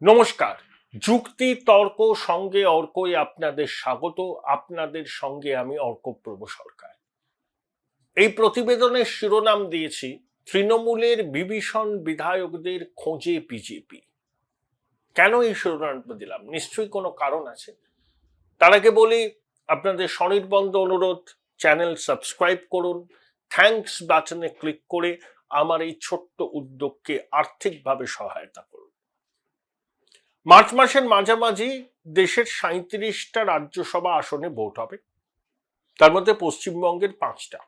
নমস্কার। যুক্তি তর্ক সঙ্গে অর্কই আপনাদের স্বাগত। আপনাদের সঙ্গে আমি অর্কপ্রভ সরকার। এই প্রতিবেদনের শিরোনাম দিয়েছি তৃণমূলের বিভীষণ বিধায়কদের খোঁজে বিজেপি। কেন এই শিরোনামটা দিলাম? নিশ্চয়ই কোনো কারণ আছে। তার আগে বলি, আপনাদের স্বনির্বন্ধ অনুরোধ, চ্যানেল সাবস্ক্রাইব করুন, থ্যাঙ্কস বাটনে ক্লিক করে আমার এই ছোট্ট উদ্যোগকে আর্থিকভাবে সহায়তা করুন। মার্চ মাসের মাঝামাঝি দেশের 37টা রাজ্যসভা আসনে ভোট হবে, তার মধ্যে পশ্চিমবঙ্গের 5টা।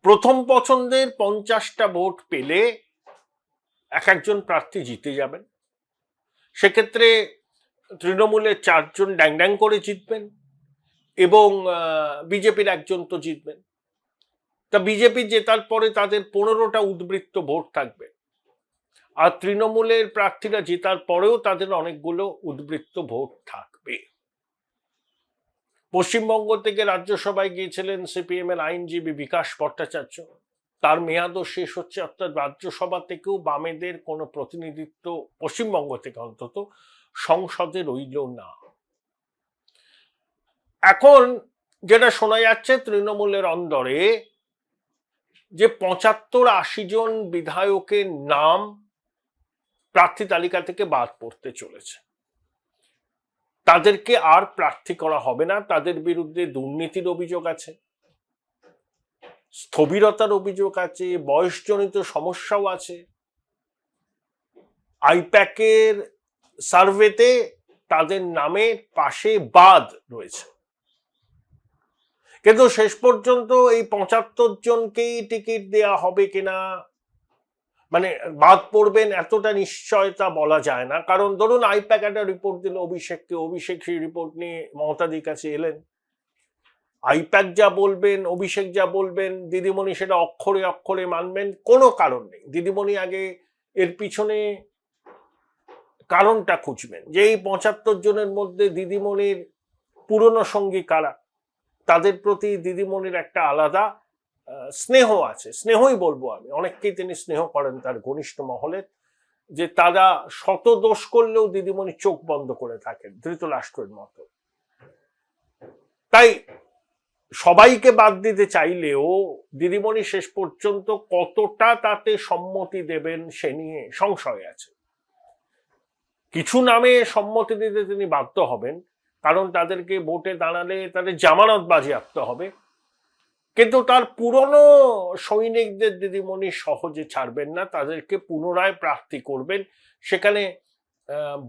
প্রথম পছন্দের 50টা ভোট পেলে একজন প্রার্থী জিতে যাবেন। সেক্ষেত্রে তৃণমূলের 4 জন ড্যাং ড্যাং করে জিতবেন এবং বিজেপির 1 জন তো জিতবেন। তা বিজেপি জেতার পরে তাদের 15টা উদ্বৃত্ত ভোট থাকবে, আর তৃণমূলের প্রার্থীরা জেতার পরেও তাদের অনেকগুলো উদ্বৃত্ত ভোট থাকবে। পশ্চিমবঙ্গ থেকে রাজ্যসভায় গিয়েছিলেন সিপিএম এর আইনজীবী বিকাশ ভট্টাচার্য। তার মেয়াদও শেষ হচ্ছে, অর্থাৎ রাজ্যসভা থেকেও বামেদের কোনো প্রতিনিধিত্ব পশ্চিমবঙ্গ থেকে অন্তত সংসদে রইল না। এখন যেটা শোনা যাচ্ছে, তৃণমূলের অন্দরে যে 75-80 জন বিধায়কের নাম প্রার্থী তালিকা থেকে বাদ পড়তে চলেছে, তাদেরকে আর প্রার্থী করা হবে না। তাদের বিরুদ্ধে দুর্নীতির অভিযোগ আছে, স্থবিরতার অভিযোগ আছে, বয়সজনিত সমস্যাও আছে। আইপ্যাকের সার্ভেতে তাদের নামের পাশে বাদ রয়েছে, কিন্তু শেষ পর্যন্ত এই 75 জনকেই টিকিট দেয়া হবে কিনা, মানে বাদ পড়বেন এতটা নিশ্চয়তা বলা যায় না। কারণ ধরুন আইপ্যাক একটা রিপোর্ট দিল অভিষেককে, অভিষেক সেই রিপোর্ট নিয়ে মমতাদির কাছে এলেন। আইপ্যাক যা বলবেন, অভিষেক যা বলবেন, দিদিমণি সেটা অক্ষরে অক্ষরে মানবেন, কোনো কারণ নেই। দিদিমণি আগে এর পিছনে কারণটা খুঁজবেন যে এই 75 জনের মধ্যে দিদিমণির পুরনো সঙ্গী কারা, তাদের প্রতি দিদিমণির একটা আলাদা স্নেহ আছে। স্নেহই বলবো আমি, অনেককেই তিনি স্নেহ করেন তার ঘনিষ্ঠ মহলের, যে তারা শত দোষ করলেও দিদিমণি চোখ বন্ধ করে থাকেন ধৃতরাষ্ট্রের মতো। তাই সবাইকে বাদ দিতে চাইলেও দিদিমণি শেষ পর্যন্ত কতটা তাতে সম্মতি দেবেন সে নিয়ে সংশয় আছে। কিছু নামে সম্মতি দিতে তিনি বাধ্য হবেন, কারণ তাদেরকে ভোটে দাঁড়ালে তাদের জামানত বাজেয়াপ্ত হবে, কিন্তু তার পুরনো সৈনিকদের দিদিমণি সহজে ছাড়বেন না, তাদেরকে পুনরায় প্রার্থী করবেন। সেখানে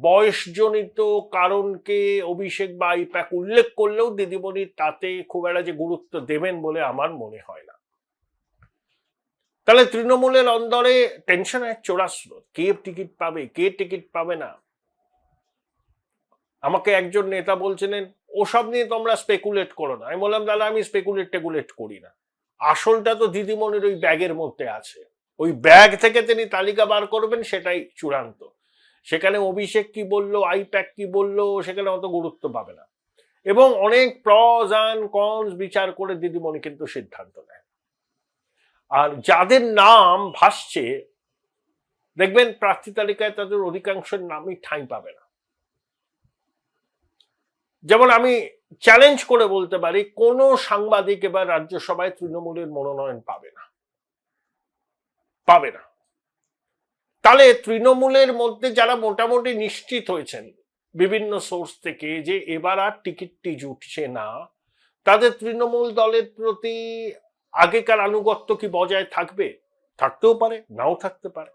বয়সজনিত কারণকে অভিষেক বা আইপ্যাক উল্লেখ করলেও দিদিমণি তাতে খুব একটা যে গুরুত্ব দেবেন বলে আমার মনে হয় না। তাহলে তৃণমূলের অন্দরে টেনশন এক চোরাস্রোত, কে টিকিট পাবে কে টিকিট পাবে না। আমাকে একজন নেতা বলছিলেন ওসব নিয়ে তোমরা স্পেকুলেট করো না। আমি বললাম দাদা, আমি স্পেকুলেট করি না। আসলটা তো দিদিমণির ওই ব্যাগের মধ্যে আছে, ওই ব্যাগ থেকে তিনি তালিকা বার করবেন, সেটাই চূড়ান্ত। সেখানে অভিষেক কি বললো, আইপ্যাক কি বললো, সেখানে অত গুরুত্ব পাবে না। এবং অনেক প্রস অ্যান্ড কনস বিচার করে দিদিমণি কিন্তু সিদ্ধান্ত নেয়। আর যাদের নাম ভাসছে দেখবেন প্রার্থী তালিকায় তাদের অধিকাংশের নামই ঠাঁই পাবে না। যেমন আমি চ্যালেঞ্জ করে বলতে পারি, কোন সাংবাদিক এবার রাজ্যসভায় তৃণমূলের মনোনয়ন পাবে না। তাহলে তৃণমূলের মধ্যে যারা মোটামুটি নিশ্চিত হয়েছেন বিভিন্ন সোর্স থেকে যে এবার আর টিকিটটি জুটছে না, তাদের তৃণমূল দলের প্রতি আগেকার আনুগত্য কি বজায় থাকবে? থাকতেও পারে, নাও থাকতে পারে।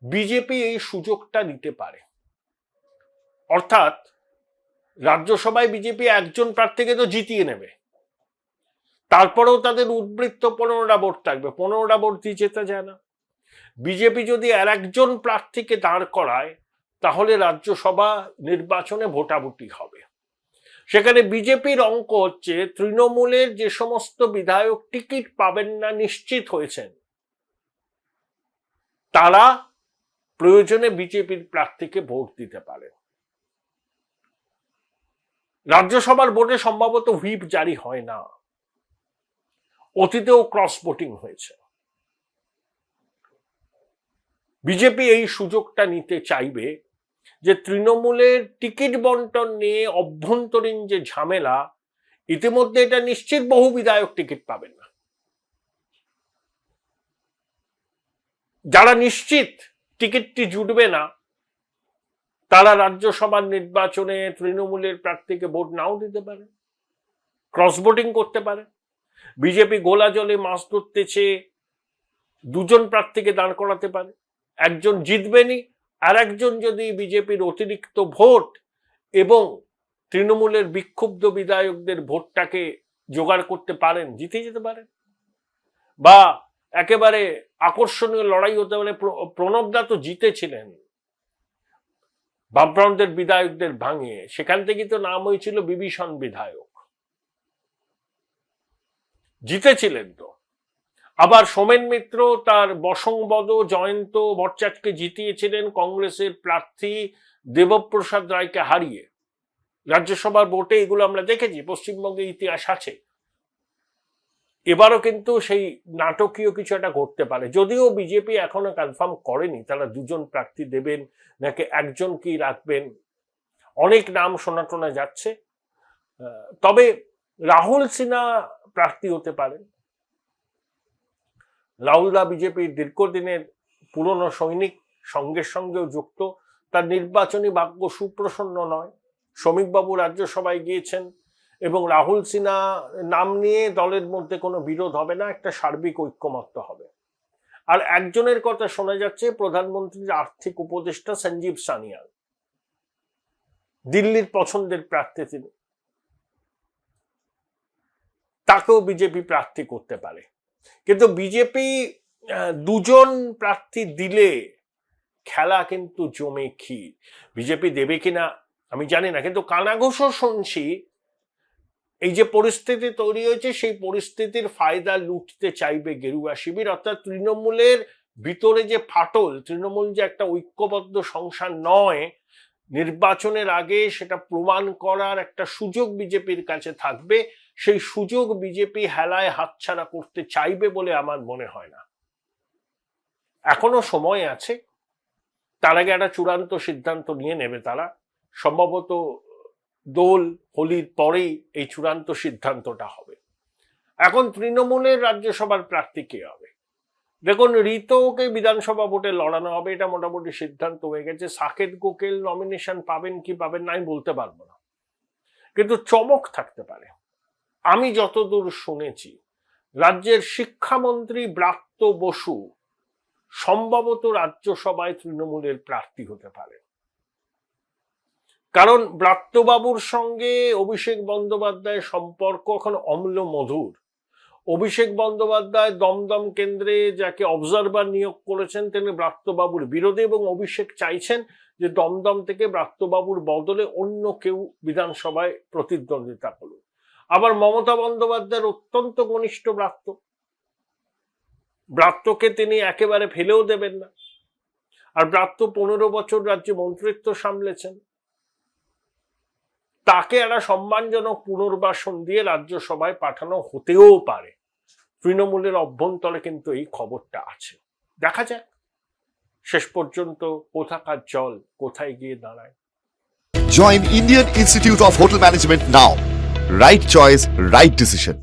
বিজেপি এই সুযোগটা নিতে পারে, অর্থাৎ রাজ্যসভায় বিজেপি 1 জন প্রার্থীকে তো জিতিয়ে নেবে, তারপরেও তাদের উদ্বৃত্ত 15টা ভোট থাকবে। 15টা ভোট দিয়ে জেতা যায় না। বিজেপি যদি আর 1 জন প্রার্থীকে দাঁড় করায়, তাহলে রাজ্যসভা নির্বাচনে ভোটাভুটি হবে। সেখানে বিজেপির অঙ্ক হচ্ছে তৃণমূলের যে সমস্ত বিধায়ক টিকিট পাবেন না নিশ্চিত হয়েছেন, তারা প্রয়োজনে বিজেপির প্রার্থীকে ভোট দিতে পারে। রাজ্যসভার ভোটে সম্ভবত হুইপ জারি হয় না, অতীতেও ক্রস ভোটিং হয়েছে। বিজেপি এই সুযোগটা নিতে চাইবে, যে তৃণমূলের টিকিট বন্টন নিয়ে অভ্যন্তরীণ যে ঝামেলা, ইতিমধ্যে এটা নিশ্চিত বহু বিধায়ক টিকিট পাবেন না। যারা নিশ্চিত টিকিটটি জুটবে না, তারা রাজ্যসভার নির্বাচনে তৃণমূলের প্রার্থীকে ভোট নাও দিতে পারে, ক্রস ভোটিং করতে পারে। বিজেপি গোলা জলে মাছ ধরতে চেয়ে দুজন প্রার্থীকে দাঁড় করাতে পারে, একজন জিতবেনই, আর একজন যদি বিজেপির অতিরিক্ত ভোট এবং তৃণমূলের বিক্ষুব্ধ বিধায়কদের ভোটটাকে জোগাড় করতে পারেন, জিতে যেতে পারেন। বা একেবারে আকর্ষণীয় লড়াই হতে পারে। প্রণবদা তো জিতেছিলেন বামফ্রন্টের বিধায়কদের ভাঙিয়ে, সেখান থেকে তো নাম হয়েছিল বিভীষণ বিধায়ক, জিতেছিলেন তো। আবার সোমেন মিত্র তার বসংবদ জয়ন্ত ভট্টাচার্যকে জিতিয়েছিলেন কংগ্রেসের প্রার্থী দেবপ্রসাদ রায়কে হারিয়ে রাজ্যসভার ভোটে। এগুলো আমরা দেখেছি, পশ্চিমবঙ্গে ইতিহাস আছে। এবারও কিন্তু সেই নাটকীয় কিছু একটা ঘটতে পারে, যদিও বিজেপি এখনো কনফার্ম করেনি তারা দুজন প্রার্থী দেবেন নাকি একজনকেই রাখবেন। অনেক নাম শোনা যাচ্ছে। তবে রাহুল সিনহা প্রার্থী হতে পারেন। রাহুলদা বিজেপির দীর্ঘদিনের পুরনো সৈনিক, সঙ্গের সঙ্গেও যুক্ত। তার নির্বাচনী ভাগ্য সুপ্রসন্ন নয়। শ্রমিকবাবু রাজ্যসভায় গিয়েছেন এবং রাহুল সিনহা নাম নিয়ে দলের মধ্যে কোনো বিরোধ হবে না, একটা সার্বিক ঐক্যমত্য হবে। আর একজনের কথা শোনা যাচ্ছে, প্রধানমন্ত্রীর আর্থিক উপদেষ্টা সঞ্জীব সানিয়াল, দিল্লির পছন্দের প্রার্থী তিনি, তাকেও বিজেপি প্রার্থী করতে পারে। কিন্তু বিজেপি দুজন প্রার্থী দিলে খেলা কিন্তু জমে ক্ষীর। বিজেপি দেবে কিনা আমি জানি না, কিন্তু কানাঘুষো শুনছি এই যে পরিস্থিতি তৈরি হয়েছে, সেই পরিস্থিতির ফায়দা লুটতে চাইবে গেরুয়া শিবির। অর্থাৎ তৃণমূলের ভিতরে যে ফাটল, তৃণমূল যে একটা ঐক্যবদ্ধ সংসার নয়, নির্বাচনের আগে সেটা প্রমাণ করার একটা সুযোগ বিজেপির কাছে থাকবে। সেই সুযোগ বিজেপি হেলায় হাতছাড়া করতে চাইবে বলে আমার মনে হয় না। এখনো সময় আছে, তার আগে একটা চূড়ান্ত সিদ্ধান্ত নিয়ে নেবে তারা। সম্ভবত দোল হোলির পরেই এই চূড়ান্ত সিদ্ধান্তটা হবে। এখন তৃণমূলের রাজ্যসভার প্রার্থী কে হবে? দেখুন, ঋতুকে বিধানসভা ভোটে লড়ানো হবে, এটা মোটামুটি সিদ্ধান্ত হয়ে গেছে। সাকেত গোকেল নমিনেশন পাবেন কি পাবেন না আমি বলতে পারবো না, কিন্তু চমক থাকতে পারে। আমি যতদূর শুনেছি, রাজ্যের শিক্ষামন্ত্রী ব্রাত্য বসু সম্ভবত রাজ্যসভায় তৃণমূলের প্রার্থী হতে পারে। কারণ ব্রাত্যবাবুর সঙ্গে অভিষেক বন্দ্যোপাধ্যায়ের সম্পর্ক এখন অম্ল মধুর। অভিষেক বন্দ্যোপাধ্যায় দমদম কেন্দ্রে যাকে অবজারভার নিয়োগ করেছেন তিনি ব্রাত্যবাবুর বিরোধী, এবং অভিষেক চাইছেন যে দমদম থেকে ব্রাত্যবাবুর বদলে অন্য কেউ বিধানসভায় প্রতিদ্বন্দ্বিতা করুন। আবার মমতা বন্দ্যোপাধ্যায়ের অত্যন্ত ঘনিষ্ঠ ব্রাত্যকে তিনি একেবারে ফেলেও দেবেন না। আর ব্রাত্য 15 বছর রাজ্যে মন্ত্রিত্ব সামলেছেন, তাকে একটা সম্মানজনক পুনর্বাসন দিয়ে রাজ্যসভায় পাঠানো হতেও পারে। তৃণমূলের অভ্যন্তরে কিন্তু এই খবরটা আছে। দেখা যাক শেষ পর্যন্ত কোথাকার জল কোথায় গিয়ে দাঁড়ায়। Join Indian Institute of Hotel Management now. Right choice, right decision.